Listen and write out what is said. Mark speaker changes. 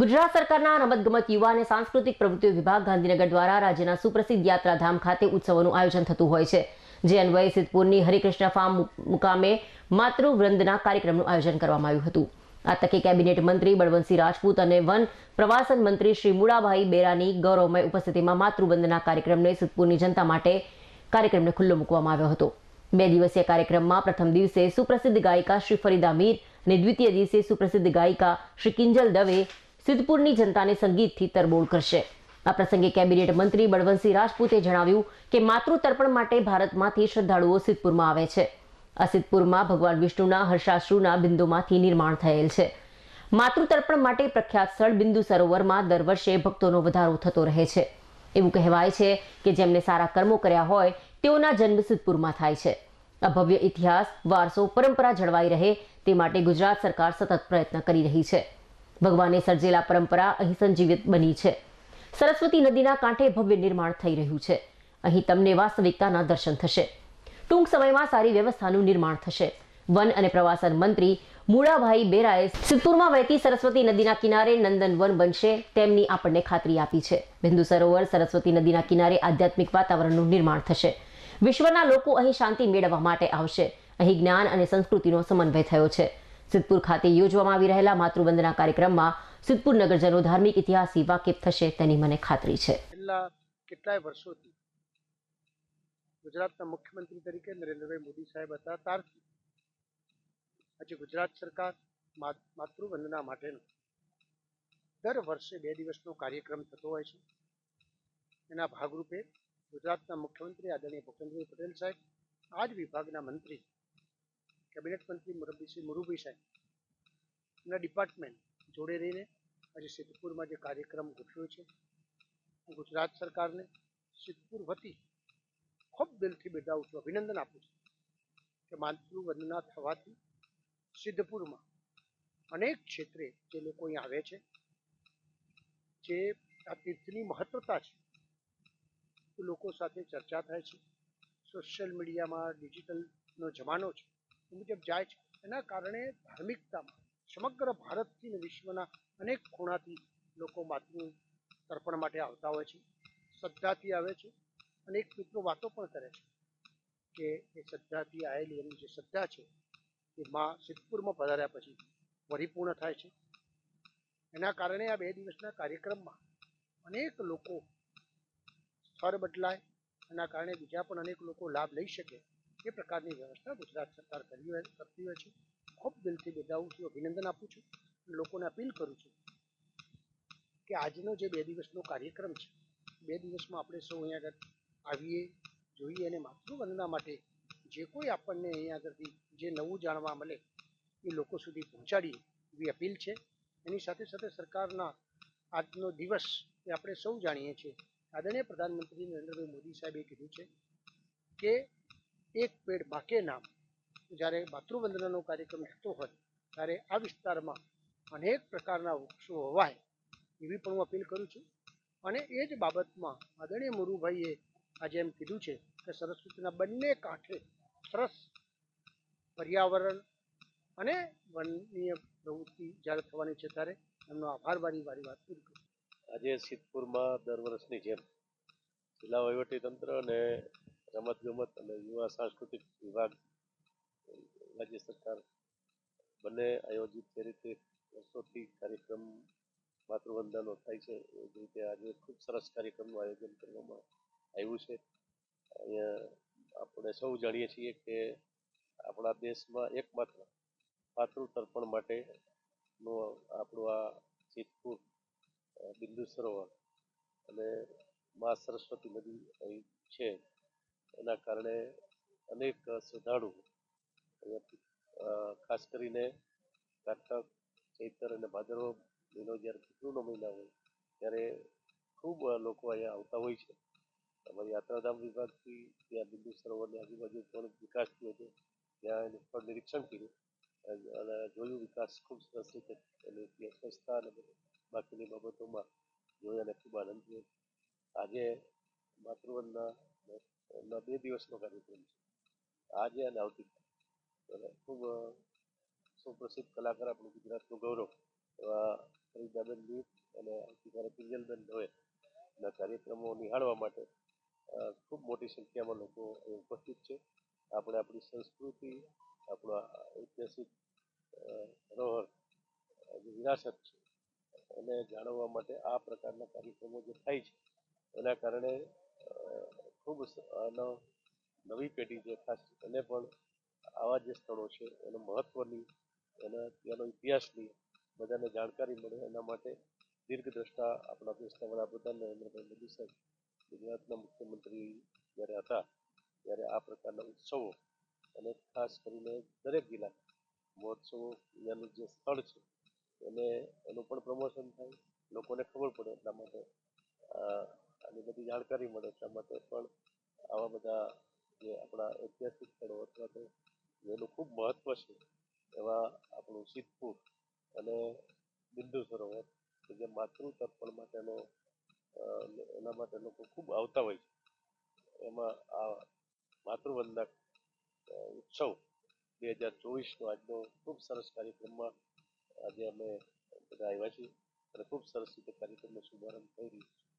Speaker 1: ગુજરાત સરકારના રમતગમત યુવા અને સાંસ્કૃતિક પ્રવૃત્તિઓ વિભાગ ગાંધીનગર દ્વારા રાજ્યના સુપ્રસિદ્ધ યાત્રાધામ ખાતે ઉત્સવોનું આયોજન થતું હોય છે। જે અન્વયે સિદ્ધપુરની હરિકૃષ્ણ ફાર્મ મુકામે માતૃવૃંદના કાર્યક્રમનું આયોજન કરવામાં આવ્યું હતું। આ તકે કેબિનેટ મંત્રી બળવંતસિંહ રાજપૂત અને વન પ્રવાસન મંત્રી શ્રી મુળાભાઈ બેરાની ગૌરવમય ઉપસ્થિતિમાં માતૃવંદના કાર્યક્રમને સિદ્ધપુરની જનતા માટે કાર્યક્રમને ખુલ્લો મૂકવામાં આવ્યો હતો। 2 દિવસીય કાર્યક્રમમાં પ્રથમ દિવસે સુપ્રસિદ્ધ ગાયિકા શ્રી ફરીદા મીર અને દ્વિતીય દિવસે સુપ્રસિદ્ધ ગાયિકા શ્રી કિંજલ દવે સિદ્ધપુરની જનતાને સંગીતથી તરબોળ કરશે। આ પ્રસંગે કેબિનેટ મંત્રી બળવંતસિંહ રાજપૂતે જણાવ્યું કે માતૃતર્પણ માટે ભારતમાંથી શ્રદ્ધાળુઓ સિદ્ધપુરમાં આવે છે। આ સિદ્ધપુરમાં ભગવાન વિષ્ણુના હર્ષાશ્રુના બિંદુમાંથી નિર્માણ થયેલ છે। માતૃતર્પણ માટે પ્રખ્યાત સ્થળ બિંદુ સરોવરમાં દર વર્ષે ભક્તોનો વધારો થતો રહે છે। એવું કહેવાય છે કે જેમને સારા કર્મો કર્યા હોય તેઓના જન્મ સિદ્ધપુરમાં થાય છે। આ ભવ્ય ઇતિહાસ, વારસો, પરંપરા જળવાઈ રહે તે માટે ગુજરાત સરકાર સતત પ્રયત્ન કરી રહી છે। ભગવાને સર્જેલા પરંપરા અહીં સંજીવિત બની છે। સરસ્વતી નદીના કાંઠે ભવ્ય નિર્માણ થઈ રહ્યું છે। અહીં તમને વાસ્તવિકતાના દર્શન થશે। ટૂંક સમયમાં સારી વ્યવસ્થાનું નિર્માણ થશે। વન અને પ્રવાસન મંત્રી મુળાભાઈ બેરાએ સિદ્ધપુરમાં વહેતી સરસ્વતી નદીના કિનારે નંદનવન બનશે તેમની આપણને ખાતરી આપી છે। બિંદુ સરોવર સરસ્વતી નદીના કિનારે આધ્યાત્મિક વાતાવરણનું નિર્માણ થશે। વિશ્વના લોકો અહીં શાંતિ મેળવવા માટે આવશે। અહીં જ્ઞાન અને સંસ્કૃતિનો સમન્વય થયો છે। સિદ્ધપુર ખાતે યોજવામાં આવી રહેલા માતૃવંદના કાર્યક્રમમાં સિદ્ધપુર નગરજનો ધાર્મિક ઇતિહાસથી વાકેફ થશે તેની મને ખાતરી છે।
Speaker 2: છેલ્લા કેટલાય વર્ષોથી ગુજરાતના મુખ્યમંત્રી તરીકે નરેન્દ્રભાઈ મોદી સાહેબ હતા ત્યારથી આજે ગુજરાત સરકાર માતૃવંદના માટેનો દર વર્ષે 2 દિવસનો કાર્યક્રમ થતો હોય છે। એના ભાગરૂપે ગુજરાતના મુખ્યમંત્રી આદરણીય ભૂપેન્દ્રભાઈ પટેલ સાહેબ, આ જ વિભાગના મંત્રી કેબિનેટ મંત્રી શ્રી મુરુભાઈ સાહેબ એના ડિપાર્ટમેન્ટ જોડે રહીને આજે સિદ્ધપુરમાં જે કાર્યક્રમ ગોઠવ્યો છે, હું ગુજરાત સરકારને સિદ્ધપુર વતી ખૂબ દિલથી બિરદાવું છું, અભિનંદન આપું છું કે માતૃવંદના થવાથી સિદ્ધપુરમાં અનેક ક્ષેત્રે જે લોકો અહીં આવે છે, જે આ તીર્થની મહત્વતા છે એ લોકો સાથે ચર્ચા થાય છે। સોશિયલ મીડિયામાં ડિજિટલનો જમાનો છે એ મુજબ જાય છે। એના કારણે ધાર્મિકતામાં સમગ્ર ભારતથી અને વિશ્વના અનેક ખૂણાથી લોકો માતૃ તર્પણ માટે આવતા હોય છે, શ્રદ્ધાથી આવે છે। અનેક મિત્રો વાતો પણ કરે છે કે એ શ્રદ્ધાથી આવેલી એમની જે શ્રદ્ધા છે એ માં સિદ્ધપુરમાં પધાર્યા પછી પરિપૂર્ણ થાય છે। એના કારણે આ 2 દિવસના કાર્યક્રમમાં અનેક લોકો સ્થળ બદલાય, એના કારણે બીજા પણ અનેક લોકો લાભ લઈ શકે એ પ્રકારની વ્યવસ્થા ગુજરાત સરકાર કરતી હોય છે। ખૂબ દિલથી બિરદાવું છું, અભિનંદન આપું છું। લોકોને અપીલ કરું છું કે આજનો જે 2 દિવસનો કાર્યક્રમ છે, 2 દિવસમાં આપણે સૌ અહીંયા આગળ આવીએ, જોઈએ અને માતૃવંદના માટે જે કોઈ આપણને અહીંયા આગળથી જે નવું જાણવા મળે એ લોકો સુધી પહોંચાડીએ એવી અપીલ છે। એની સાથે સાથે સરકારના આજનો દિવસ એ આપણે સૌ જાણીએ છીએ, આદરણીય પ્રધાનમંત્રી નરેન્દ્રભાઈ મોદી સાહેબે કીધું છે કે એક પેડ બાકે નામ। જ્યારે માતૃવંદનાનો કાર્યક્રમ થતો હોય ત્યારે આ વિસ્તારમાં અનેક પ્રકારના વૃક્ષો વવાય એવી પણ હું અપીલ કરું છું। અને એ જ બાબતમાં આદરણીય મુરુભાઈએ આજે એમ કીધું છે કે સરસ્વતીના બંને કાંઠે સરસ પર્યાવરણ અને વનનીય પ્રવૃત્તિ જ્યારે થવાની છે ત્યારે એમનો આભાર મારી વાત પૂરી કરું।
Speaker 3: આજે સિદ્ધપુરમાં દર વર્ષની જેમ જિલ્લા વહીવટીતંત્ર અને રમતગમત અને યુવા સાંસ્કૃતિક વિભાગ રાજ્ય સરકાર બંને આયોજિત જે રીતે વર્ષોથી કાર્યક્રમ માતૃવંદનાનો થાય છે એ જ રીતે આજે ખૂબ સરસ કાર્યક્રમનું આયોજન કરવામાં આવ્યું છે। અહીંયા આપણે સૌ જાણીએ છીએ કે આપણા દેશમાં એકમાત્ર માતૃતર્પણ માટેનું આપણું આ સિદ્ધપુર બિંદુ સરોવર અને મા સરસ્વતી નદી અહીં છે। એના કારણે અનેક શ્રદ્ધાળુ ખાસ કરીને કારતક, ચૈતર અને ભાદરવો મહિનો જ્યારે પિતૃનો મહિના હોય ત્યારે ખૂબ લોકો અહીંયા આવતા હોય છે। અમારી યાત્રાધામ વિભાગથી ત્યાં બિંદુ સરોવરની આજુબાજુ પણ વિકાસ થયો છે, ત્યાં એનું સ્થળ નિરીક્ષણ કર્યું અને જોયું વિકાસ ખૂબ સરસ રીતે એની સ્વચ્છતા અને બાકીની બાબતોમાં જોઈ અને ખૂબ આનંદ થયો। આજે માતૃવંદના 2 દિવસનો કાર્યક્રમ છે, આજે અને આવતીકાલે ખૂબ સુપ્રસિદ્ધ કલાકાર આપણું ગુજરાતનું ગૌરવ એવા ફરીદાબેન મીર અને આવતીકાલે પિંજલબેન દવેના કાર્યક્રમો નિહાળવા માટે ખૂબ મોટી સંખ્યામાં લોકો અહીં ઉપસ્થિત છે. આપણે આપણી સંસ્કૃતિ, આપણા ઐતિહાસિક ધરોહર જે વિરાસત છે એને જાળવવા માટે આ પ્રકારના કાર્યક્રમો જે થાય છે એના કારણે ખૂબ નવી પેઢી જે ખાસ એને પણ આવા જે સ્થળો છે એનું મહત્વની ત્યાંનો ઇતિહાસની બધાને જાણકારી મળે એના માટે દીર્ઘદ્રષ્ટા આપણા દેશના વડાપ્રધાન નરેન્દ્રભાઈ મોદી સાહેબ ગુજરાતના મુખ્યમંત્રી જ્યારે હતા ત્યારે આ પ્રકારના ઉત્સવો અને ખાસ કરીને દરેક જિલ્લા મહોત્સવો અહીંયાનું જે સ્થળ છે એનું પણ પ્રમોશન થાય, લોકોને ખબર પડે એટલા માટે આની બધી જાણકારી મળે એટલા માટે પણ આવા બધા જે આપણા ઐતિહાસિક સ્થળો અથવા તો જેનું ખૂબ મહત્વ છે એવા આપણું સિદ્ધપુર અને બિંદુ સરોવર કે જે માતૃ તર્પણ માટેનો એના માટે લોકો ખૂબ આવતા હોય છે. એમાં આ માતૃવંદના ઉત્સવ 2024નો આજનો ખૂબ સરસ કાર્યક્રમમાં આજે અમે બધા આવ્યા છીએ અને ખૂબ સરસ રીતે કાર્યક્રમનો શુભારંભ થઈ રહ્યો છે.